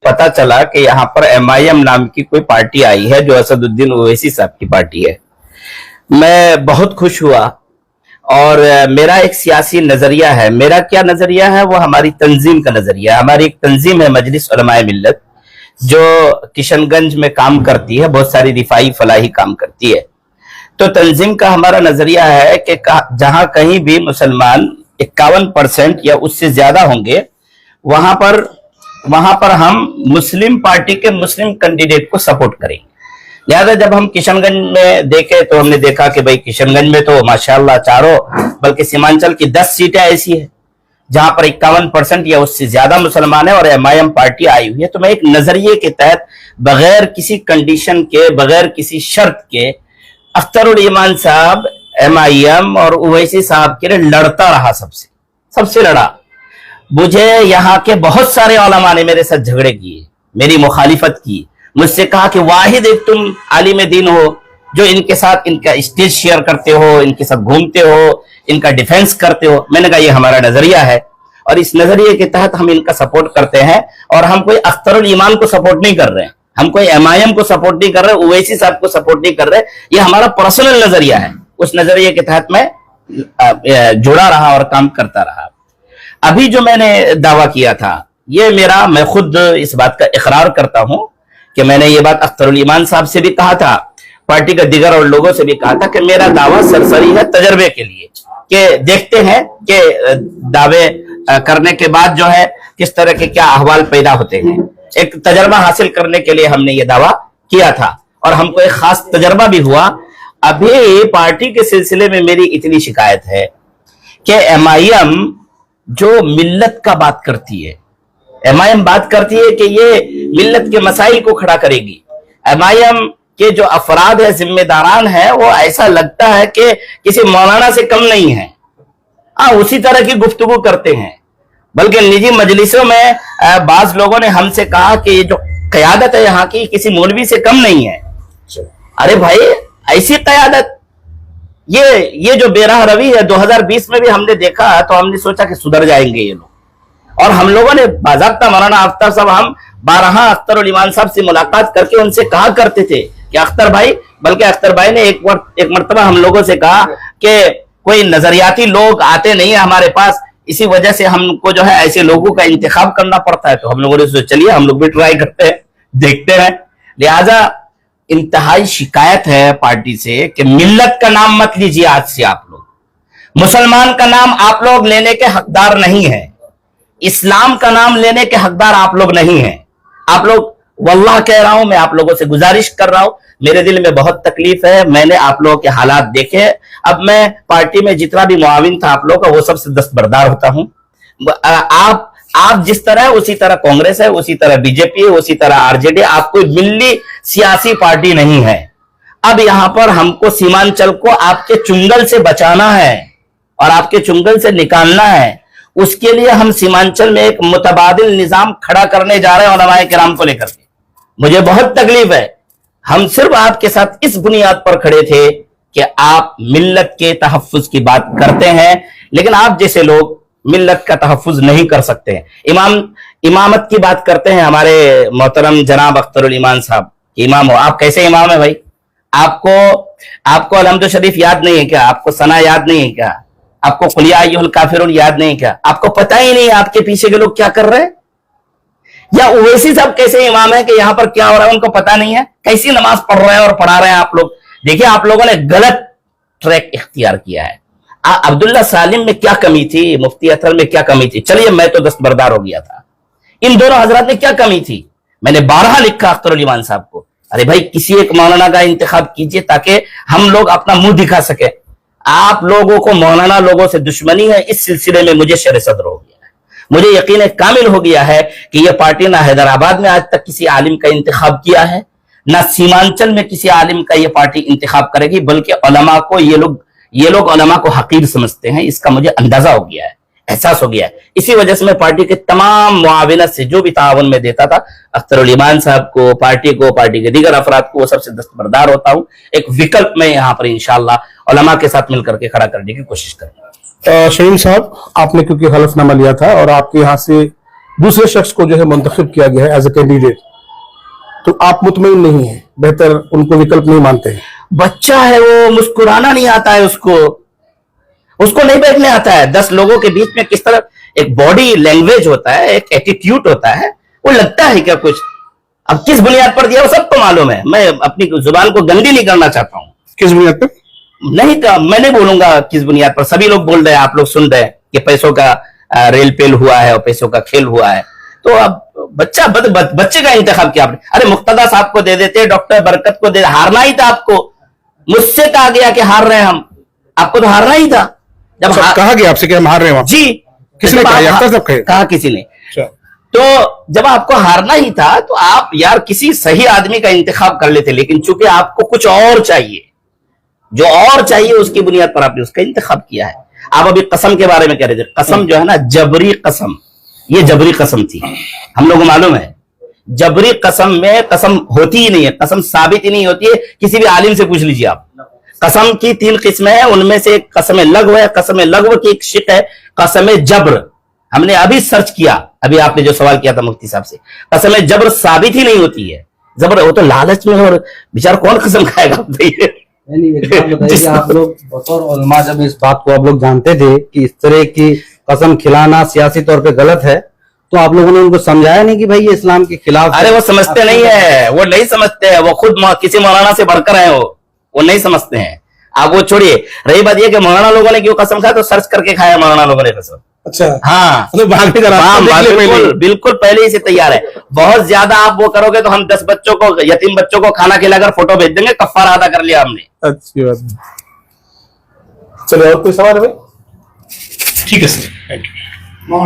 पता चला कि यहाँ पर MIM नाम की कोई पार्टी आई है जो असदुद्दीन ओवैसी साहब की पार्टी है। मैं बहुत खुश हुआ और मेरा एक सियासी नजरिया है। मेरा क्या नजरिया है? वो हमारी तंजीम का नजरिया है। हमारी एक तंजीम है मजलिस उलमाए मिल्लत जो किशनगंज में काम करती है, बहुत सारी रिफाई फलाही काम करती है। तो तंजीम का हमारा नजरिया है कि जहां कहीं भी मुसलमान 51% या उससे ज्यादा होंगे वहां पर हम मुस्लिम पार्टी के मुस्लिम कैंडिडेट को सपोर्ट करेंगे। लिहाजा जब हम किशनगंज में देखे तो हमने देखा कि भाई किशनगंज में तो माशाअल्लाह चारों बल्कि सीमांचल की 10 सीटें ऐसी है जहां पर 51% या उससे ज्यादा मुसलमान है और MIM पार्टी आई हुई है। तो मैं एक नजरिए के तहत बगैर किसी कंडीशन के, बगैर किसी शर्त के अख्तरुल ईमान साहब MIM और ओवैसी साहब के लिए लड़ता रहा, सबसे लड़ा। मुझे यहाँ के बहुत सारे उलमा ने मेरे साथ झगड़े किए, मेरी मुखालिफत की, मुझसे कहा कि वाहिद एक तुम आलिम दीन हो जो इनके साथ इनका स्टेज शेयर करते हो, इनके साथ घूमते हो, इनका डिफेंस करते हो। मैंने कहा ये हमारा नजरिया है और इस नजरिए के तहत हम इनका सपोर्ट करते हैं और हम कोई अख्तरुल ईमान को सपोर्ट नहीं कर रहे हैं, हम कोई MIM को सपोर्ट नहीं कर रहे, ओवैसी साहब को सपोर्ट नहीं कर रहे। ये हमारा पर्सनल नजरिया है। उस नजरिए के तहत मैं जुड़ा रहा और काम करता रहा। अभी जो मैंने दावा किया था ये मैं खुद इस बात का इकरार करता हूं कि मैंने ये बात अख्तरुल ईमान साहब से भी कहा था, पार्टी के दिगर और लोगों से भी कहा था कि मेरा दावा सरसरी है तजर्बे के लिए, कि देखते हैं कि दावे करने के बाद जो है किस तरह के क्या अहवाल पैदा होते हैं। एक तजर्बा हासिल करने के लिए हमने ये दावा किया था और हमको एक खास तजर्बा भी हुआ। अभी पार्टी के सिलसिले में मेरी इतनी शिकायत है कि MIM जो मिल्लत का बात करती है, MIM बात करती है कि ये मिल्लत के मसाइल को खड़ा करेगी। MIM के जो अफराद है, जिम्मेदारान है, वो ऐसा लगता है कि किसी मौलाना से कम नहीं है। उसी तरह की गुफ्तगू करते हैं, बल्कि निजी मजलिसों में बाज लोगों ने हमसे कहा कि ये जो क़यादत है यहाँ की किसी मौलवी से कम नहीं है। अरे भाई, ऐसी क़यादत, ये जो बेराह रवि है 2020 में भी हमने देखा तो हमने सोचा कि सुधर जाएंगे ये लोग। और हम लोगों ने बाज़ाब्ता मौलाना आफ्ताब साहब, हम 12 अख्तरुल ईमान साहब से मुलाकात करके उनसे कहा करते थे कि अख्तर भाई, बल्कि अख्तर भाई ने एक मर्तबा हम लोगों से कहा कि कोई नजरियाती लोग आते नहीं है हमारे पास, इसी वजह से हमको जो है ऐसे लोगों का इंतखाब करना पड़ता है। तो हम लोगों ने सोचा चलिए हम लोग भी ट्राई करते हैं, देखते हैं। लिहाजा इंतहाई शिकायत है पार्टी से कि मिल्लत का नाम मत लीजिए आज से आप लोग, मुसलमान का नाम आप लोग लेने के हकदार नहीं है, इस्लाम का नाम लेने के हकदार आप लोग नहीं हैं। आप लोग, वल्लाह कह रहा हूं, मैं आप लोगों से गुजारिश कर रहा हूं, मेरे दिल में बहुत तकलीफ है, मैंने आप लोगों के हालात देखे। अब मैं पार्टी में जितना भी मुआविन था आप लोगों का वो सबसे दस्तबरदार होता हूं। आप जिस तरह उसी तरह कांग्रेस है, उसी तरह बीजेपी है, उसी तरह RJD। आप कोई मिल्ली सियासी पार्टी नहीं है। अब यहां पर हमको सीमांचल को आपके चुंगल से बचाना है और आपके चुंगल से निकालना है। उसके लिए हम सीमांचल में एक मुतबादिल निजाम खड़ा करने जा रहे हैं उलमाए किराम को लेकर के। मुझे बहुत तकलीफ है। हम सिर्फ आपके साथ इस बुनियाद पर खड़े थे कि आप मिल्लत के तहफ्फुज की बात करते हैं, लेकिन आप जैसे लोग मिल्लत का तहफ्फुज नहीं कर सकते हैं। इमामत की बात करते हैं हमारे मोहतरम जनाब अख्तरुल ईमान साहब, इमाम हो। आप कैसे इमाम है भाई? आपको अलहम्दुल शरीफ याद नहीं है क्या? आपको सना याद नहीं है क्या? आपको कुल या अय्युहल काफिरून याद नहीं है क्या? आपको पता ही नहीं आपके पीछे के लोग क्या कर रहे हैं? या ओवैसी साहब कैसे इमाम है कि यहां पर क्या हो रहा है उनको पता नहीं है? कैसी नमाज पढ़ रहे हैं और पढ़ा रहे हैं आप लोग? देखिए, आप लोगों ने गलत ट्रैक इख्तियार किया है। अब्दुल्ला सालिम में क्या कमी थी, मुफ्ती अतर में क्या कमी थी? चलिए, मैं तो दस्तबरदार हो गया था। इन दोनों हजरात में क्या कमी थी? मैंने 12 लिखा अख्तरुल ईमान साहब को, अरे भाई किसी एक मौलाना का इंतखाब कीजिए ताकि हम लोग अपना मुंह दिखा सके। आप लोगों को मौलाना लोगों से दुश्मनी है, इस सिलसिले में मुझे शर सद्र हो गया है। मुझे यकीन कामिल हो गया है कि यह पार्टी ना हैदराबाद में आज तक किसी आलिम का इंतखाब किया है, ना सीमांचल में किसी आलिम का यह पार्टी इंतखाब करेगी, बल्कि उलमा को ये लोग उलमा को हकीर समझते हैं। इसका मुझे अंदाजा हो गया है, एहसास हो गया है। इसी वजह से मैं पार्टी के तमाम मुआविनत से जो भी तावन में देता था अख्तरुल ईमान साहब को, पार्टी के दीगर अफराद को, वो सबसे दस्तबरदार होता हूं। एक विकल्प में यहाँ पर इंशाअल्लाह उलमा के साथ मिलकर के खड़ा करने की कोशिश करूंगा। शहीन साहब, आपने क्योंकि हलफनामा लिया था और आपके यहाँ से दूसरे शख्स को जो है मुंतखब किया गया है एज ए कैंडिडेट, तो आप मुतमईन नहीं है, बेहतर उनको विकल्प नहीं मानते हैं? बच्चा है वो, मुस्कुराना नहीं आता है उसको नहीं बैठने आता है। 10 लोगों के बीच में किस तरह एक बॉडी लैंग्वेज होता है, एक एटीट्यूड होता है, वो लगता है क्या कुछ। अब किस बुनियाद पर दिया वो सबको मालूम है, मैं अपनी जुबान को गंदी नहीं करना चाहता हूं। किस बुनियाद पर? नहीं का मैं नहीं बोलूंगा किस बुनियाद पर, सभी लोग बोल रहे हैं, आप लोग सुन रहे हैं कि पैसों का रेल पेल हुआ है और पैसों का खेल हुआ है। तो अब बच्चे का इंतखाब किया आपने। अरे मुक्तदा साहब को दे देते, डॉक्टर बरकत को दे, हारना ही था आपको। मुझसे कहा गया कि हार रहे हैं हम, आपको तो हारना ही था। जब कहा गया आपसे कि हम हार रहे हैं? जी, किसने कहा? कहा किसी ने। तो जब आपको हारना ही था तो आप यार किसी सही आदमी का इंतखाब कर लेते, लेकिन चूंकि आपको कुछ और चाहिए, जो और चाहिए उसकी बुनियाद पर आपने उसका इंतखाब किया है। आप अभी कसम के बारे में कह रहे थे, कसम जो है ना जबरी कसम, ये जबरी कसम थी, हम लोगों को मालूम है। जबरी कसम में कसम होती ही नहीं है, कसम साबित ही नहीं होती है। किसी भी आलिम से पूछ लीजिए आप, कसम की 3 किस्में हैं, उनमें से एक कसम लग़व है, कसम लग़व की एक शिक है कसम जब्र। हमने अभी सर्च किया, अभी आपने जो सवाल किया था मुफ्ती साहब से, कसम जब्र साबित ही नहीं होती है। जबर वो तो लालच में, और बेचारा कौन कसम खाएगा बताइए। बताइए, आप लोग बतौर उलमा जब इस बात को आप लोग जानते थे कि इस तरह की कसम खिलाना सियासी तौर पे गलत है, तो आप लोगों ने उनको समझाया नहीं कि भाई ये इस्लाम के खिलाफ? अरे वो समझते नहीं है, वो नहीं समझते हैं, वो खुद किसी मौलाना से बढ़कर है, वो नहीं समझते हैं। आप वो छोड़िए, रही बात ये कि मौलाना लोगों ने क्यों कसम खाया, तो सर्च करके खाया मौलाना लोगों ने कसम। अच्छा, हाँ, बिल्कुल बिल्कुल पहले ही से तैयार है। बहुत ज्यादा आप वो करोगे तो हम 10 बच्चों को, यतीम बच्चों को खाना खिलाकर फोटो भेज देंगे, कफ्फारा अदा कर लिया हमने। अच्छी बात। चलो और कोई सवाल है भाई? ठीक है सर, थैंक यू।